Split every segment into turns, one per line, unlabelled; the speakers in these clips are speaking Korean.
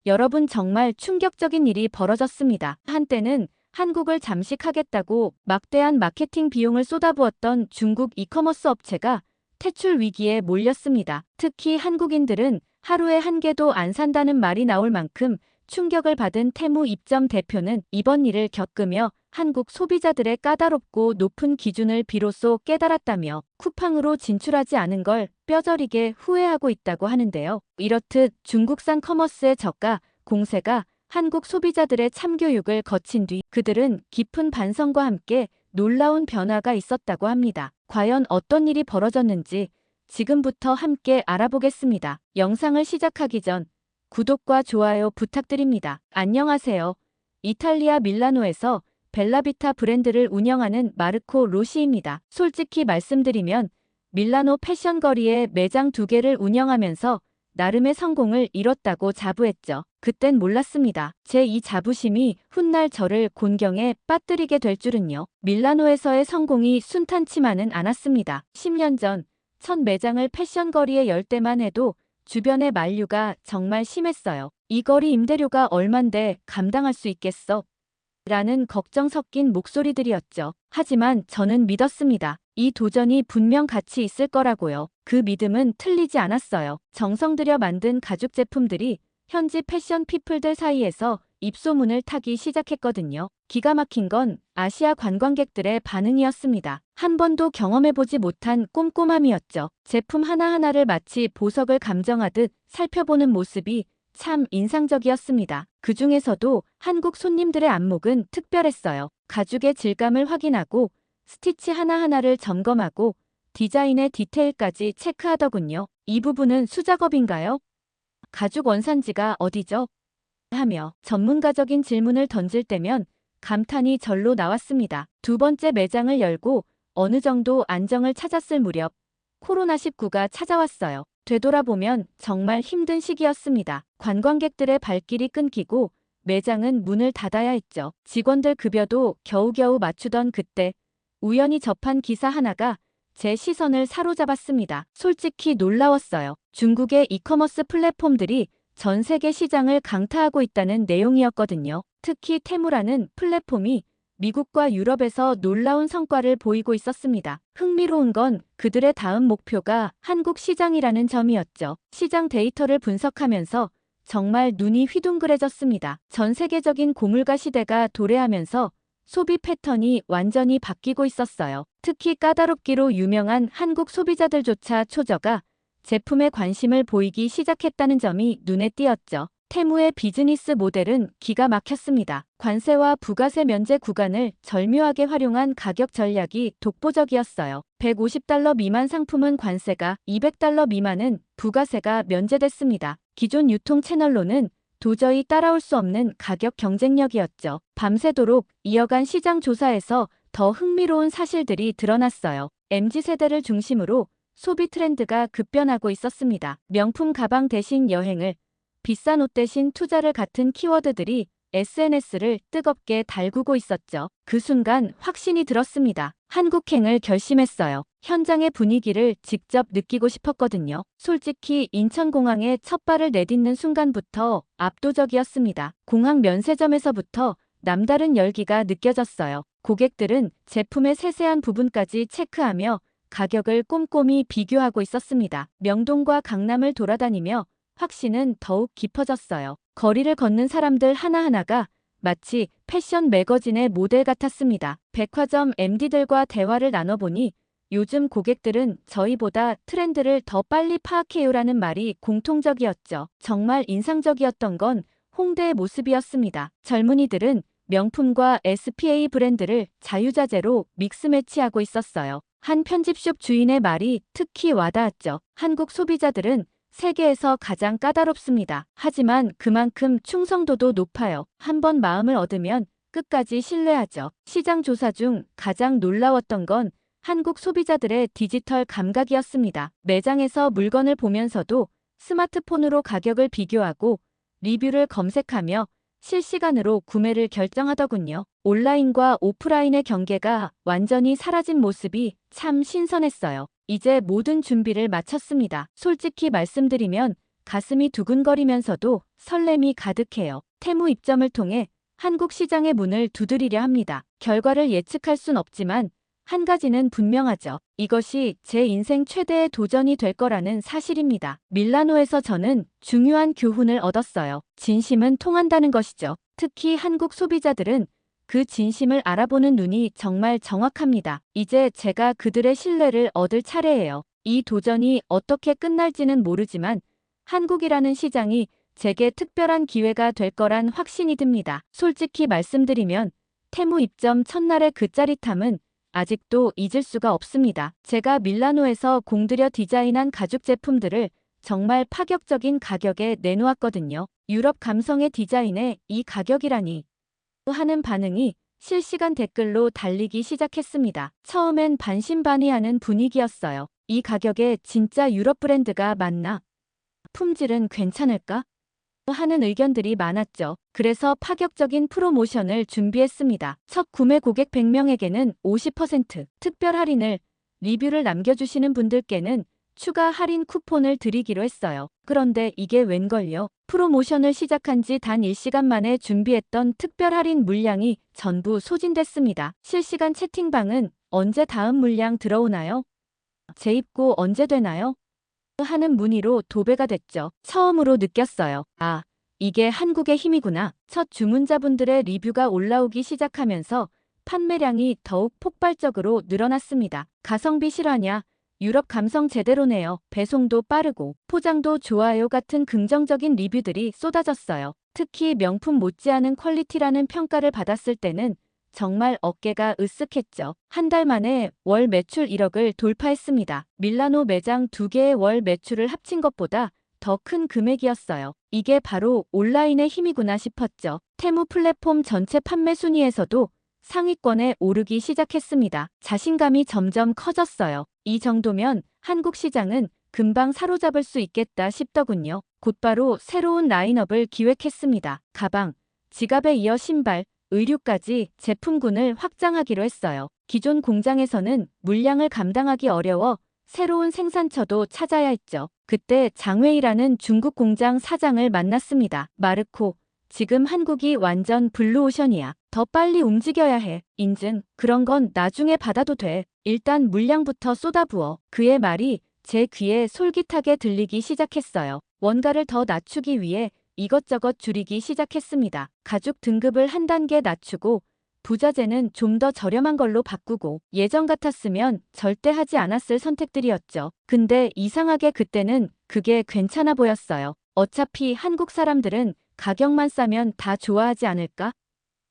여러분 정말 충격적인 일이 벌어졌습니다. 한때는 한국을 잠식하겠다고 막대한 마케팅 비용을 쏟아부었던 중국 이커머스 업체가 퇴출 위기에 몰렸습니다. 특히 한국인들은 하루에 한 개도 안 산다는 말이 나올 만큼 충격을 받은 테무 입점 대표는 이번 일을 겪으며 한국 소비자들의 까다롭고 높은 기준을 비로소 깨달았다며 쿠팡으로 진출하지 않은 걸 뼈저리게 후회하고 있다고 하는데요. 이렇듯 중국산 커머스의 저가, 공세가 한국 소비자들의 참교육을 거친 뒤 그들은 깊은 반성과 함께 놀라운 변화가 있었다고 합니다. 과연 어떤 일이 벌어졌는지 지금부터 함께 알아보겠습니다. 영상을 시작하기 전 구독과 좋아요 부탁드립니다. 안녕하세요. 이탈리아 밀라노에서 벨라비타 브랜드를 운영하는 마르코 로시입니다. 솔직히 말씀드리면 밀라노 패션 거리에 매장 2개를 운영하면서 나름의 성공을 이뤘다고 자부했죠. 그땐 몰랐습니다. 제 이 자부심이 훗날 저를 곤경에 빠뜨리게 될 줄은요. 밀라노에서의 성공이 순탄치만은 않았습니다. 10년 전 첫 매장을 패션 거리에 열 때만 해도 주변의 만류가 정말 심했어요. 이 거리 임대료가 얼만데 감당할 수 있겠어? 라는 걱정 섞인 목소리들이었죠. 하지만 저는 믿었습니다. 이 도전이 분명 가치 있을 거라고요. 그 믿음은 틀리지 않았어요. 정성 들여 만든 가죽 제품들이 현지 패션 피플들 사이에서 입소문을 타기 시작했거든요. 기가 막힌 건 아시아 관광객들의 반응이었습니다. 한 번도 경험해보지 못한 꼼꼼함이었죠. 제품 하나하나를 마치 보석을 감정하듯 살펴보는 모습이 참 인상적이었습니다. 그 중에서도 한국 손님들의 안목은 특별했어요. 가죽의 질감을 확인하고 스티치 하나하나를 점검하고 디자인의 디테일까지 체크하더군요. 이 부분은 수작업인가요? 가죽 원산지가 어디죠? 하며 전문가적인 질문을 던질 때면 감탄이 절로 나왔습니다. 두 번째 매장을 열고 어느 정도 안정을 찾았을 무렵 코로나19가 찾아왔어요. 되돌아보면 정말 힘든 시기였습니다. 관광객들의 발길이 끊기고 매장은 문을 닫아야 했죠. 직원들 급여도 겨우겨우 맞추던 그때 우연히 접한 기사 하나가 제 시선을 사로잡았습니다. 솔직히 놀라웠어요. 중국의 이커머스 플랫폼들이 전 세계 시장을 강타하고 있다는 내용이었거든요. 특히 테무라는 플랫폼이 미국과 유럽에서 놀라운 성과를 보이고 있었습니다. 흥미로운 건 그들의 다음 목표가 한국 시장이라는 점이었죠. 시장 데이터를 분석하면서 정말 눈이 휘둥그레졌습니다. 전 세계적인 고물가 시대가 도래하면서 소비 패턴이 완전히 바뀌고 있었어요. 특히 까다롭기로 유명한 한국 소비자들조차 초저가 제품에 관심을 보이기 시작했다는 점이 눈에 띄었죠. 테무의 비즈니스 모델은 기가 막혔습니다. 관세와 부가세 면제 구간을 절묘하게 활용한 가격 전략이 독보적이었어요. 150달러 미만 상품은 관세가, 200달러 미만은 부가세가 면제됐습니다. 기존 유통 채널로는 도저히 따라올 수 없는 가격 경쟁력이었죠. 밤새도록 이어간 시장 조사에서 더 흥미로운 사실들이 드러났어요. MZ세대를 중심으로 소비 트렌드가 급변하고 있었습니다. 명품 가방 대신 여행을, 비싼 옷 대신 투자를 같은 키워드들이 SNS를 뜨겁게 달구고 있었죠. 그 순간 확신이 들었습니다. 한국행을 결심했어요. 현장의 분위기를 직접 느끼고 싶었거든요. 솔직히 인천공항에 첫 발을 내딛는 순간부터 압도적이었습니다. 공항 면세점에서부터 남다른 열기가 느껴졌어요. 고객들은 제품의 세세한 부분까지 체크하며 가격을 꼼꼼히 비교하고 있었습니다. 명동과 강남을 돌아다니며 확신은 더욱 깊어졌어요. 거리를 걷는 사람들 하나하나가 마치 패션 매거진의 모델 같았습니다. 백화점 MD들과 대화를 나눠보니 요즘 고객들은 저희보다 트렌드를 더 빨리 파악해요라는 말이 공통적이었죠. 정말 인상적이었던 건 홍대의 모습이었습니다. 젊은이들은 명품과 SPA 브랜드를 자유자재로 믹스매치하고 있었어요. 한 편집숍 주인의 말이 특히 와닿았죠. 한국 소비자들은 세계에서 가장 까다롭습니다. 하지만 그만큼 충성도도 높아요. 한번 마음을 얻으면 끝까지 신뢰하죠. 시장 조사 중 가장 놀라웠던 건 한국 소비자들의 디지털 감각이었습니다. 매장에서 물건을 보면서도 스마트폰으로 가격을 비교하고 리뷰를 검색하며 실시간으로 구매를 결정하더군요. 온라인과 오프라인의 경계가 완전히 사라진 모습이 참 신선했어요. 이제 모든 준비를 마쳤습니다. 솔직히 말씀드리면 가슴이 두근거리면서도 설렘이 가득해요. 테무 입점을 통해 한국 시장의 문을 두드리려 합니다. 결과를 예측할 순 없지만 한 가지는 분명하죠. 이것이 제 인생 최대의 도전이 될 거라는 사실입니다. 밀라노에서 저는 중요한 교훈을 얻었어요. 진심은 통한다는 것이죠. 특히 한국 소비자들은 그 진심을 알아보는 눈이 정말 정확합니다. 이제 제가 그들의 신뢰를 얻을 차례예요. 이 도전이 어떻게 끝날지는 모르지만 한국이라는 시장이 제게 특별한 기회가 될 거란 확신이 듭니다. 솔직히 말씀드리면 테무 입점 첫날의 그 짜릿함은 아직도 잊을 수가 없습니다. 제가 밀라노에서 공들여 디자인한 가죽 제품들을 정말 파격적인 가격에 내놓았거든요. 유럽 감성의 디자인에 이 가격이라니 하는 반응이 실시간 댓글로 달리기 시작했습니다. 처음엔 반신반의하는 분위기였어요. 이 가격에 진짜 유럽 브랜드가 맞나? 품질은 괜찮을까? 하는 의견들이 많았죠. 그래서 파격적인 프로모션을 준비했습니다. 첫 구매 고객 100명에게는 50% 특별 할인을, 리뷰를 남겨주시는 분들께는 추가 할인 쿠폰을 드리기로 했어요. 그런데 이게 웬걸요? 프로모션을 시작한 지 단 1시간 만에 준비했던 특별 할인 물량이 전부 소진됐습니다. 실시간 채팅방은 언제 다음 물량 들어오나요? 재입고 언제 되나요? 하는 문의로 도배가 됐죠. 처음으로 느꼈어요. 아, 이게 한국의 힘이구나. 첫 주문자분들의 리뷰가 올라오기 시작하면서 판매량이 더욱 폭발적으로 늘어났습니다. 가성비 실화냐? 유럽 감성 제대로네요. 배송도 빠르고 포장도 좋아요 같은 긍정적인 리뷰들이 쏟아졌어요. 특히 명품 못지않은 퀄리티라는 평가를 받았을 때는 정말 어깨가 으쓱했죠. 한 달 만에 월 매출 1억을 돌파했습니다. 밀라노 매장 2개의 월 매출을 합친 것보다 더 큰 금액이었어요. 이게 바로 온라인의 힘이구나 싶었죠. 테무 플랫폼 전체 판매 순위에서도 상위권에 오르기 시작했습니다. 자신감이 점점 커졌어요. 이 정도면 한국 시장은 금방 사로잡을 수 있겠다 싶더군요. 곧바로 새로운 라인업을 기획했습니다. 가방, 지갑에 이어 신발, 의류까지 제품군을 확장하기로 했어요. 기존 공장에서는 물량을 감당하기 어려워 새로운 생산처도 찾아야 했죠. 그때 장웨이라는 중국 공장 사장을 만났습니다. 마르코, 지금 한국이 완전 블루오션이야. 더 빨리 움직여야 해. 인증, 그런 건 나중에 받아도 돼. 일단 물량부터 쏟아부어. 그의 말이 제 귀에 솔깃하게 들리기 시작했어요. 원가를 더 낮추기 위해 이것저것 줄이기 시작했습니다. 가죽 등급을 한 단계 낮추고 부자재는 좀 더 저렴한 걸로 바꾸고 예전 같았으면 절대 하지 않았을 선택들이었죠. 근데 이상하게 그때는 그게 괜찮아 보였어요. 어차피 한국 사람들은 가격만 싸면 다 좋아하지 않을까?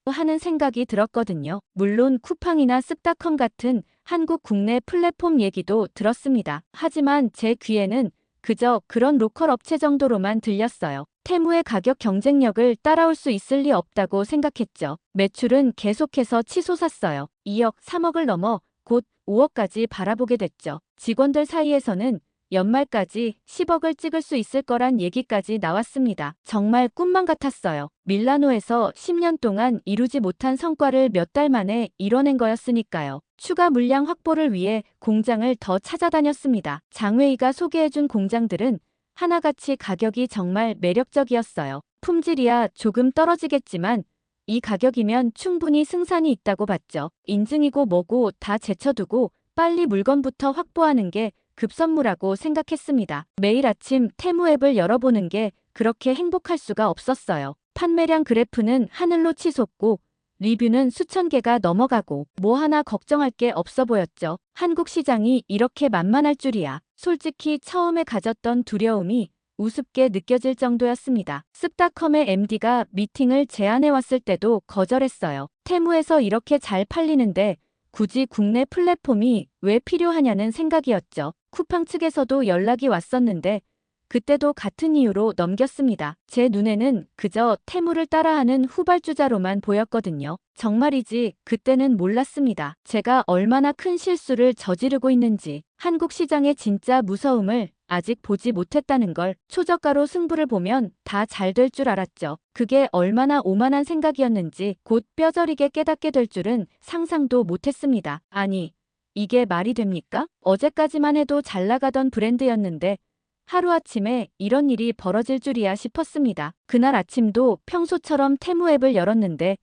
하는 생각이 들었거든요. 물론 쿠팡이나 쓱닷컴 같은 한국 국내 플랫폼 얘기도 들었습니다. 하지만 제 귀에는 그저 그런 로컬 업체 정도로만 들렸어요. 테무의 가격 경쟁력을 따라올 수 있을 리 없다고 생각했죠. 매출은 계속해서 치솟았어요. 2억, 3억을 넘어 곧 5억까지 바라보게 됐죠. 직원들 사이에서는 연말까지 10억을 찍을 수 있을 거란 얘기까지 나왔습니다. 정말 꿈만 같았어요. 밀라노에서 10년 동안 이루지 못한 성과를 몇 달 만에 이뤄낸 거였으니까요. 추가 물량 확보를 위해 공장을 더 찾아다녔습니다. 장웨이가 소개해준 공장들은 하나같이 가격이 정말 매력적이었어요. 품질이야 조금 떨어지겠지만 이 가격이면 충분히 승산이 있다고 봤죠. 인증이고 뭐고 다 제쳐두고 빨리 물건부터 확보하는 게 급선무라고 생각했습니다. 매일 아침 테무 앱을 열어보는 게 그렇게 행복할 수가 없었어요. 판매량 그래프는 하늘로 치솟고 리뷰는 수천 개가 넘어가고 뭐 하나 걱정할 게 없어 보였죠. 한국 시장이 이렇게 만만할 줄이야. 솔직히 처음에 가졌던 두려움이 우습게 느껴질 정도였습니다. 쓱닷컴의 MD가 미팅을 제안해 왔을 때도 거절했어요. 테무에서 이렇게 잘 팔리는데 굳이 국내 플랫폼이 왜 필요하냐는 생각이었죠. 쿠팡 측에서도 연락이 왔었는데 그때도 같은 이유로 넘겼습니다. 제 눈에는 그저 테무를 따라하는 후발주자로만 보였거든요. 정말이지 그때는 몰랐습니다. 제가 얼마나 큰 실수를 저지르고 있는지, 한국 시장의 진짜 무서움을 아직 보지 못했다는 걸. 초저가로 승부를 보면 다 잘 될 줄 알았죠. 그게 얼마나 오만한 생각이었는지 곧 뼈저리게 깨닫게 될 줄은 상상도 못했습니다. 아니, 이게 말이 됩니까? 어제까지만 해도 잘 나가던 브랜드였는데 하루아침에 이런 일이 벌어질 줄이야 싶었습니다. 그날 아침도 평소처럼 테무 앱을 열었는데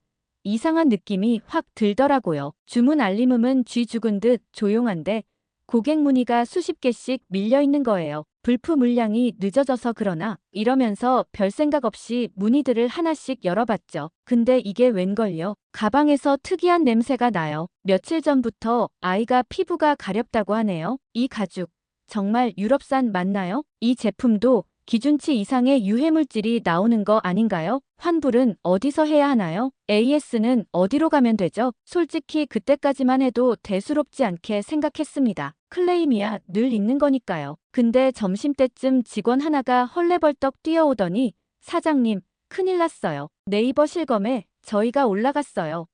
이상한 느낌이 확 들더라고요. 주문 알림음은 쥐 죽은 듯 조용한데 고객 문의가 수십 개씩 밀려 있는 거예요. 불프 물량이 늦어져서 그러나 이러면서 별 생각 없이 문의들을 하나씩 열어봤죠. 근데 이게 웬걸요? 가방에서 특이한 냄새가 나요. 며칠 전부터 아이가 피부가 가렵다고 하네요. 이 가죽 정말 유럽산 맞나요? 이 제품도 기준치 이상의 유해물질이 나오는 거 아닌가요? 환불은 어디서 해야 하나요? AS는 어디로 가면 되죠? 솔직히 그때까지만 해도 대수롭지 않게 생각했습니다. 클레임이야 늘 있는 거니까요. 근데 점심때쯤 직원 하나가 헐레벌떡 뛰어오더니 사장님, 큰일 났어요. 네이버 실검에 저희가 올라갔어요.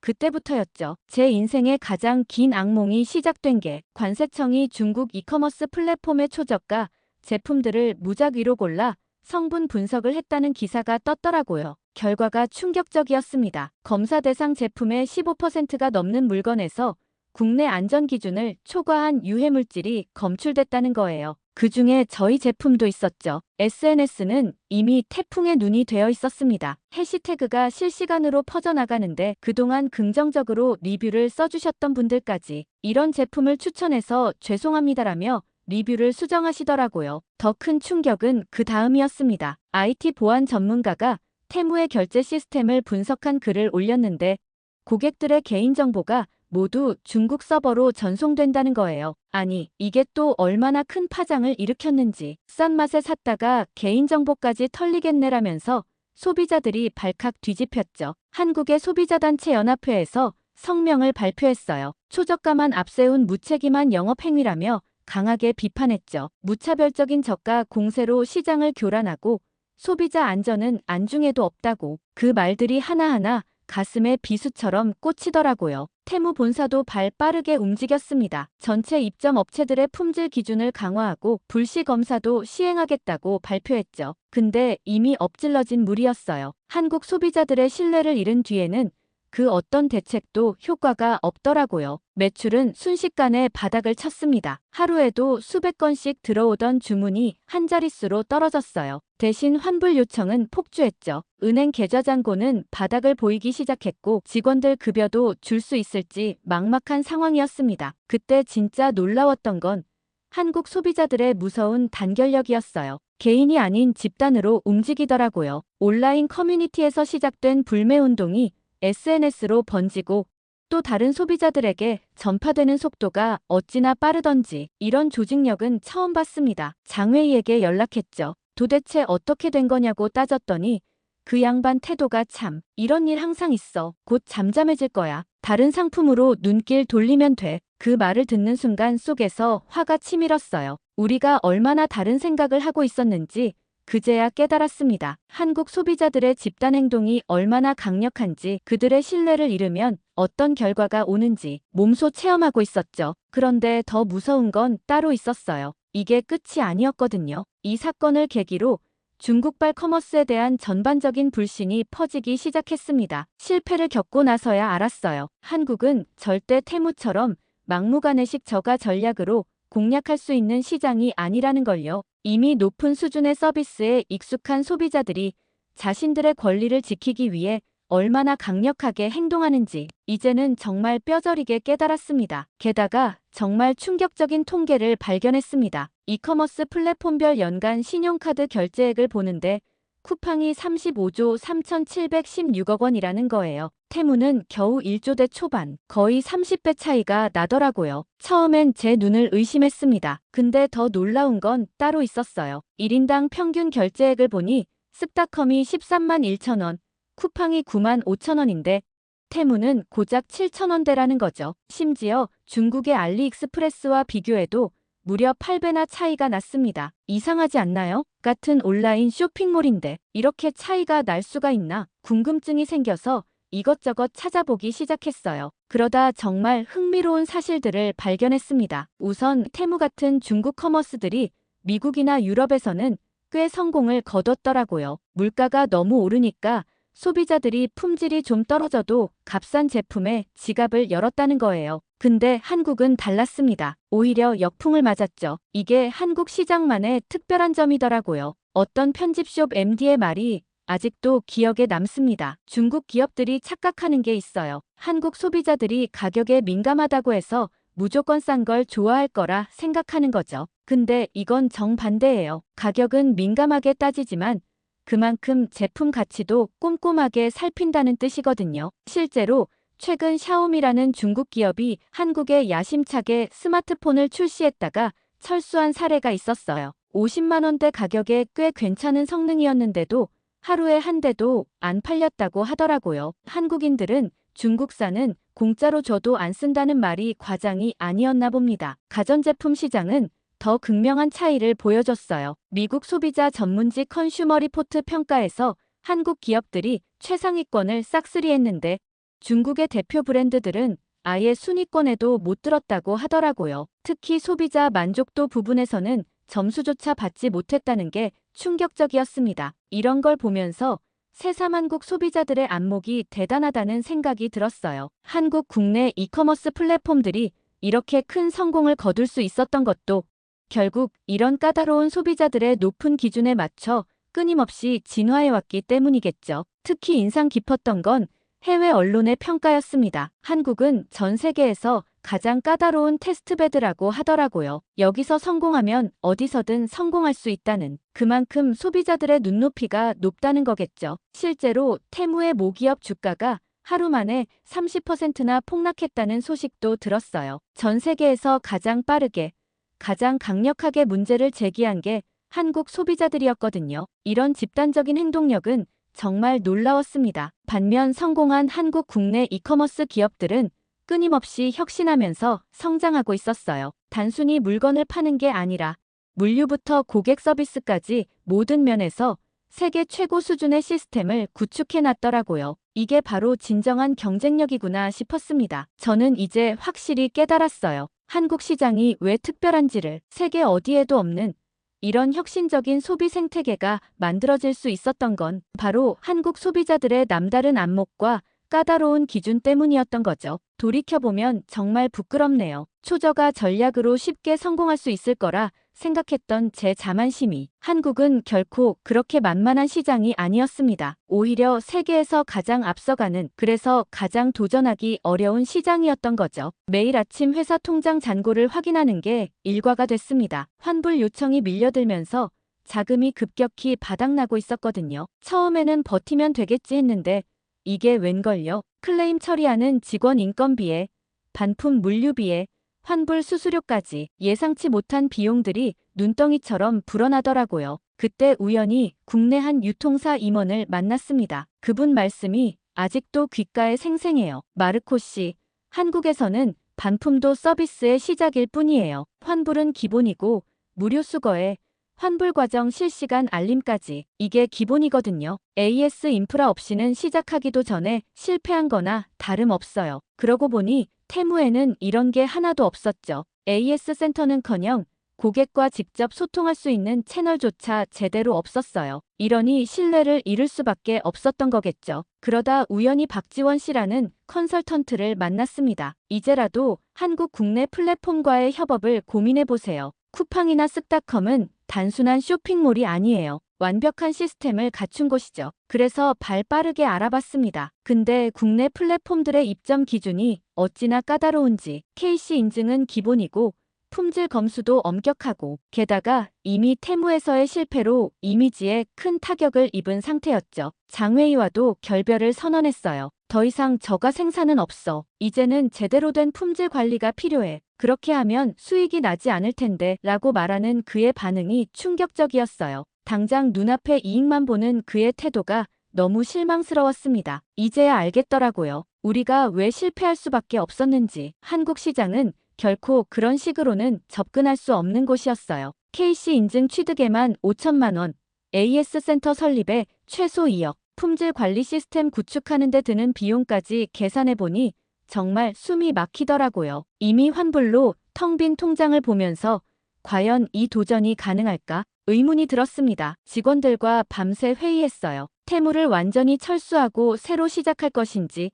그때부터였죠. 제 인생의 가장 긴 악몽이 시작된 게 관세청이 중국 이커머스 플랫폼의 초저가 제품들을 무작위로 골라 성분 분석을 했다는 기사가 떴더라고요. 결과가 충격적이었습니다. 검사 대상 제품의 15%가 넘는 물건에서 국내 안전 기준을 초과한 유해물질이 검출됐다는 거예요. 그중에 저희 제품도 있었죠. SNS는 이미 태풍의 눈이 되어 있었습니다. 해시태그가 실시간으로 퍼져나가는데 그동안 긍정적으로 리뷰를 써주셨던 분들까지 이런 제품을 추천해서 죄송합니다라며 리뷰를 수정하시더라고요. 더 큰 충격은 그 다음이었습니다. IT 보안 전문가가 테무의 결제 시스템을 분석한 글을 올렸는데 고객들의 개인정보가 모두 중국 서버로 전송된다는 거예요. 아니, 이게 또 얼마나 큰 파장을 일으켰는지. 싼 맛에 샀다가 개인정보까지 털리겠네라면서 소비자들이 발칵 뒤집혔죠. 한국의 소비자단체연합회에서 성명을 발표했어요. 초저가만 앞세운 무책임한 영업행위라며 강하게 비판했죠. 무차별적인 저가 공세로 시장을 교란하고 소비자 안전은 안중에도 없다고. 그 말들이 하나하나 가슴에 비수처럼 꽂히더라고요. 테무 본사도 발 빠르게 움직였습니다. 전체 입점 업체들의 품질 기준을 강화하고 불시 검사도 시행하겠다고 발표했죠. 근데 이미 엎질러진 물이었어요. 한국 소비자들의 신뢰를 잃은 뒤에는 그 어떤 대책도 효과가 없더라고요. 매출은 순식간에 바닥을 쳤습니다. 하루에도 수백 건씩 들어오던 주문이 한 자릿수로 떨어졌어요. 대신 환불 요청은 폭주했죠. 은행 계좌 잔고는 바닥을 보이기 시작했고 직원들 급여도 줄 수 있을지 막막한 상황이었습니다. 그때 진짜 놀라웠던 건 한국 소비자들의 무서운 단결력이었어요. 개인이 아닌 집단으로 움직이더라고요. 온라인 커뮤니티에서 시작된 불매운동이 SNS로 번지고 또 다른 소비자들에게 전파되는 속도가 어찌나 빠르던지 이런 조직력은 처음 봤습니다. 장웨이에게 연락했죠. 도대체 어떻게 된 거냐고 따졌더니 그 양반 태도가 참 이런 일 항상 있어. 곧 잠잠해질 거야. 다른 상품으로 눈길 돌리면 돼. 그 말을 듣는 순간 속에서 화가 치밀었어요. 우리가 얼마나 다른 생각을 하고 있었는지 그제야 깨달았습니다. 한국 소비자들의 집단 행동이 얼마나 강력한지 그들의 신뢰를 잃으면 어떤 결과가 오는지 몸소 체험하고 있었죠. 그런데 더 무서운 건 따로 있었어요. 이게 끝이 아니었거든요. 이 사건을 계기로 중국발 커머스에 대한 전반적인 불신이 퍼지기 시작했습니다. 실패를 겪고 나서야 알았어요. 한국은 절대 테무처럼 막무가내식 저가 전략으로 공략할 수 있는 시장이 아니라는 걸요. 이미 높은 수준의 서비스에 익숙한 소비자들이 자신들의 권리를 지키기 위해 얼마나 강력하게 행동하는지 이제는 정말 뼈저리게 깨달았습니다. 게다가 정말 충격적인 통계를 발견했습니다. 이커머스 플랫폼별 연간 신용카드 결제액을 보는데 쿠팡이 35조 3,716억 원이라는 거예요. 테무는 겨우 1조대 초반, 거의 30배 차이가 나더라고요. 처음엔 제 눈을 의심했습니다. 근데 더 놀라운 건 따로 있었어요. 1인당 평균 결제액을 보니 습닷컴이 13만 1천 원, 쿠팡이 9만 5천 원인데 테무는 고작 7천 원대라는 거죠. 심지어 중국의 알리익스프레스와 비교해도 무려 8배나 차이가 났습니다. 이상하지 않나요? 같은 온라인 쇼핑몰인데 이렇게 차이가 날 수가 있나 궁금증이 생겨서 이것저것 찾아보기 시작했어요. 그러다 정말 흥미로운 사실들을 발견했습니다. 우선 테무 같은 중국 커머스들이 미국이나 유럽에서는 꽤 성공을 거뒀더라고요. 물가가 너무 오르니까 소비자들이 품질이 좀 떨어져도 값싼 제품에 지갑을 열었다는 거예요. 근데 한국은 달랐습니다. 오히려 역풍을 맞았죠. 이게 한국 시장만의 특별한 점이더라고요. 어떤 편집숍 MD의 말이 아직도 기억에 남습니다. 중국 기업들이 착각하는 게 있어요. 한국 소비자들이 가격에 민감하다고 해서 무조건 싼 걸 좋아할 거라 생각하는 거죠. 근데 이건 정반대예요. 가격은 민감하게 따지지만 그만큼 제품 가치도 꼼꼼하게 살핀다는 뜻이거든요. 실제로 최근 샤오미라는 중국 기업이 한국에 야심차게 스마트폰을 출시했다가 철수한 사례가 있었어요. 50만 원대 가격에 꽤 괜찮은 성능이었는데도 하루에 한 대도 안 팔렸다고 하더라고요. 한국인들은 중국산은 공짜로 줘도 안 쓴다는 말이 과장이 아니었나 봅니다. 가전제품 시장은 더 극명한 차이를 보여줬어요. 미국 소비자 전문지 컨슈머 리포트 평가에서 한국 기업들이 최상위권을 싹쓸이했는데 중국의 대표 브랜드들은 아예 순위권에도 못 들었다고 하더라고요. 특히 소비자 만족도 부분에서는 점수조차 받지 못했다는 게 충격적이었습니다. 이런 걸 보면서 새삼 한국 소비자들의 안목이 대단하다는 생각이 들었어요. 한국 국내 이커머스 플랫폼들이 이렇게 큰 성공을 거둘 수 있었던 것도 결국 이런 까다로운 소비자들의 높은 기준에 맞춰 끊임없이 진화해왔기 때문이겠죠. 특히 인상 깊었던 건 해외 언론의 평가였습니다. 한국은 전 세계에서 가장 까다로운 테스트베드라고 하더라고요. 여기서 성공하면 어디서든 성공할 수 있다는, 그만큼 소비자들의 눈높이가 높다는 거겠죠. 실제로 테무의 모기업 주가가 하루 만에 30%나 폭락했다는 소식도 들었어요. 전 세계에서 가장 빠르게, 가장 강력하게 문제를 제기한 게 한국 소비자들이었거든요. 이런 집단적인 행동력은 정말 놀라웠습니다. 반면 성공한 한국 국내 이커머스 기업들은 끊임없이 혁신하면서 성장하고 있었어요. 단순히 물건을 파는 게 아니라 물류부터 고객 서비스까지 모든 면에서 세계 최고 수준의 시스템을 구축해놨더라고요. 이게 바로 진정한 경쟁력이구나 싶었습니다. 저는 이제 확실히 깨달았어요. 한국 시장이 왜 특별한지를. 세계 어디에도 없는 이런 혁신적인 소비 생태계가 만들어질 수 있었던 건 바로 한국 소비자들의 남다른 안목과 까다로운 기준 때문이었던 거죠. 돌이켜보면 정말 부끄럽네요. 초저가 전략으로 쉽게 성공할 수 있을 거라 생각했던 제 자만심이. 한국은 결코 그렇게 만만한 시장이 아니었습니다. 오히려 세계에서 가장 앞서가는, 그래서 가장 도전하기 어려운 시장이었던 거죠. 매일 아침 회사 통장 잔고를 확인하는 게 일과가 됐습니다. 환불 요청이 밀려들면서 자금이 급격히 바닥나고 있었거든요. 처음에는 버티면 되겠지 했는데 이게 웬걸요? 클레임 처리하는 직원 인건비에, 반품 물류비에, 환불 수수료까지 예상치 못한 비용들이 눈덩이처럼 불어나더라고요. 그때 우연히 국내 한 유통사 임원을 만났습니다. 그분 말씀이 아직도 귓가에 생생해요. 마르코 씨, 한국에서는 반품도 서비스의 시작일 뿐이에요. 환불은 기본이고 무료 수거에 환불 과정 실시간 알림까지, 이게 기본이거든요. AS 인프라 없이는 시작하기도 전에 실패한 거나 다름없어요. 그러고 보니 테무에는 이런 게 하나도 없었죠. AS 센터는커녕 고객과 직접 소통할 수 있는 채널조차 제대로 없었어요. 이러니 신뢰를 잃을 수밖에 없었던 거겠죠. 그러다 우연히 박지원 씨라는 컨설턴트를 만났습니다. 이제라도 한국 국내 플랫폼과의 협업을 고민해보세요. 쿠팡이나 쓱닷컴은 단순한 쇼핑몰이 아니에요. 완벽한 시스템을 갖춘 곳이죠. 그래서 발 빠르게 알아봤습니다. 근데 국내 플랫폼들의 입점 기준이 어찌나 까다로운지. KC 인증은 기본이고 품질 검수도 엄격하고, 게다가 이미 테무에서의 실패로 이미지에 큰 타격을 입은 상태였죠. 장외이와도 결별을 선언했어요. 더 이상 저가 생산은 없어. 이제는 제대로 된 품질 관리가 필요해. 그렇게 하면 수익이 나지 않을 텐데 라고 말하는 그의 반응이 충격적이었어요. 당장 눈앞의 이익만 보는 그의 태도가 너무 실망스러웠습니다. 이제야 알겠더라고요. 우리가 왜 실패할 수밖에 없었는지. 한국 시장은 결코 그런 식으로는 접근할 수 없는 곳이었어요. KC 인증 취득에만 5천만 원, AS 센터 설립에 최소 2억, 품질 관리 시스템 구축하는 데 드는 비용까지 계산해보니 정말 숨이 막히더라고요. 이미 환불로 텅 빈 통장을 보면서 과연 이 도전이 가능할까? 의문이 들었습니다. 직원들과 밤새 회의했어요. 테무를 완전히 철수하고 새로 시작할 것인지,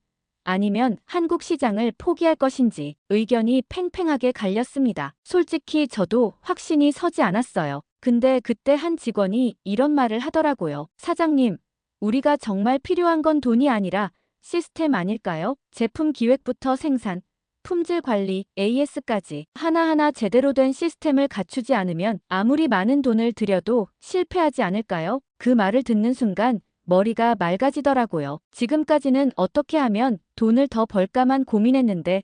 아니면 한국 시장을 포기할 것인지 의견이 팽팽하게 갈렸습니다. 솔직히 저도 확신이 서지 않았어요. 근데 그때 한 직원이 이런 말을 하더라고요. 사장님, 우리가 정말 필요한 건 돈이 아니라 시스템 아닐까요? 제품 기획부터 생산, 품질 관리, AS까지 하나하나 제대로 된 시스템을 갖추지 않으면 아무리 많은 돈을 들여도 실패하지 않을까요? 그 말을 듣는 순간 머리가 맑아지더라고요. 지금까지는 어떻게 하면 돈을 더 벌까만 고민했는데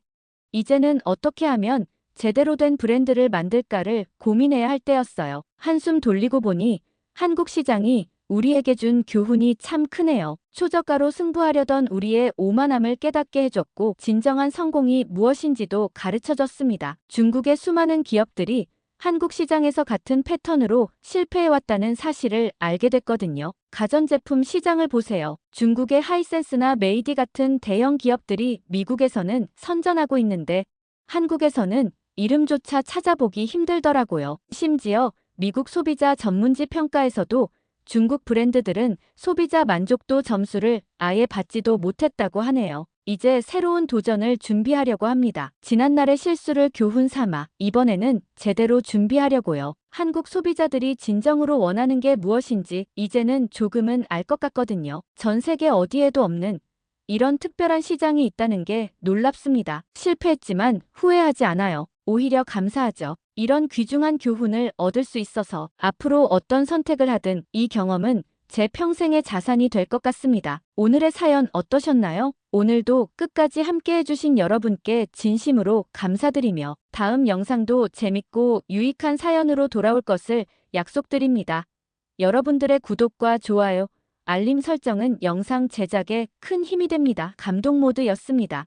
이제는 어떻게 하면 제대로 된 브랜드를 만들까를 고민해야 할 때였어요. 한숨 돌리고 보니 한국 시장이 우리에게 준 교훈이 참 크네요. 초저가로 승부하려던 우리의 오만함을 깨닫게 해줬고 진정한 성공이 무엇인지도 가르쳐줬습니다. 중국의 수많은 기업들이 한국 시장에서 같은 패턴으로 실패해왔다는 사실을 알게 됐거든요. 가전제품 시장을 보세요. 중국의 하이센스나 메이디 같은 대형 기업들이 미국에서는 선전하고 있는데 한국에서는 이름조차 찾아보기 힘들더라고요. 심지어 미국 소비자 전문지 평가에서도 중국 브랜드들은 소비자 만족도 점수를 아예 받지도 못했다고 하네요. 이제 새로운 도전을 준비하려고 합니다. 지난날의 실수를 교훈 삼아 이번에는 제대로 준비하려고요. 한국 소비자들이 진정으로 원하는 게 무엇인지 이제는 조금은 알 것 같거든요. 전 세계 어디에도 없는 이런 특별한 시장이 있다는 게 놀랍습니다. 실패했지만 후회하지 않아요. 오히려 감사하죠. 이런 귀중한 교훈을 얻을 수 있어서 앞으로 어떤 선택을 하든 이 경험은 제 평생의 자산이 될 것 같습니다. 오늘의 사연 어떠셨나요? 오늘도 끝까지 함께 해주신 여러분께 진심으로 감사드리며 다음 영상도 재밌고 유익한 사연으로 돌아올 것을 약속드립니다. 여러분들의 구독과 좋아요, 알림 설정은 영상 제작에 큰 힘이 됩니다. 감동 모드였습니다.